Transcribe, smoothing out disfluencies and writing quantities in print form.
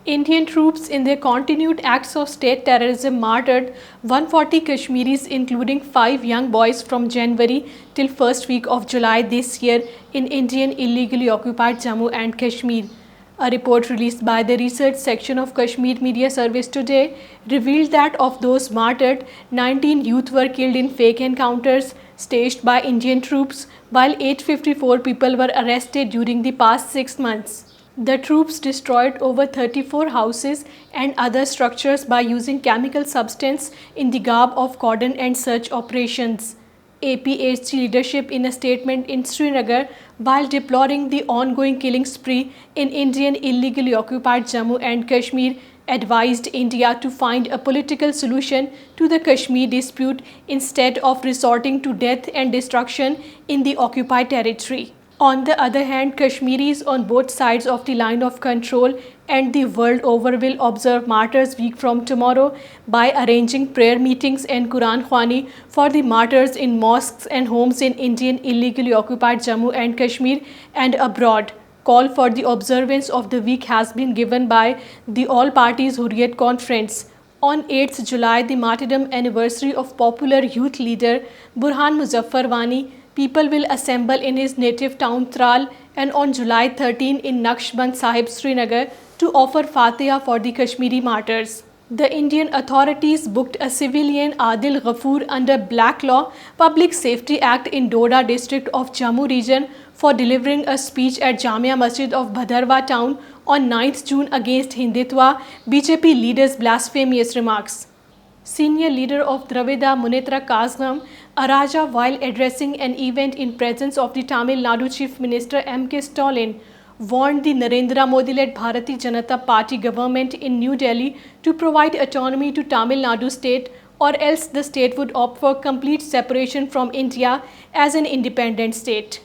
Indian troops in their continued acts of state terrorism martyred 140 Kashmiris including 5 young boys from January till first week of July this year in Indian illegally occupied Jammu and Kashmir. A report released by the research section of Kashmir Media Service today revealed that of those martyred, 19 youth were killed in fake encounters staged by Indian troops, while 854 people were arrested during the past 6 months. The troops destroyed over 34 houses and other structures by using chemical substance in the garb of cordon and search operations. APHC leadership in a statement in Srinagar, while deploring the ongoing killing spree in Indian illegally occupied Jammu and Kashmir, advised India to find a political solution to the Kashmir dispute instead of resorting to death and destruction in the occupied territory. On the other hand, Kashmiris on both sides of the line of control and the world over will observe Martyrs Week from tomorrow by arranging prayer meetings and Quran Khwani for the martyrs in mosques and homes in Indian illegally occupied Jammu and Kashmir and abroad. Call for the observance of the week has been given by the All Parties Hurriyat Conference. On 8th July, the martyrdom anniversary of popular youth leader Burhan Muzaffar Wani, people will assemble in his native town Tral and on July 13 in Naqshband Sahib, Srinagar to offer Fatiha for the Kashmiri martyrs. The Indian authorities booked a civilian Adil Ghafoor under Black Law Public Safety Act in Doda district of Jammu region for delivering a speech at Jamia Masjid of Bhadarwa town on 9th June against Hindutva, BJP leader's blasphemous remarks. Senior leader of Dravida Munnetra Kazham Araja, while addressing an event in presence of the Tamil Nadu Chief Minister M.K. Stalin, warned the Narendra Modi-led Bharatiya Janata Party government in New Delhi to provide autonomy to Tamil Nadu state, or else the state would opt for complete separation from India as an independent state.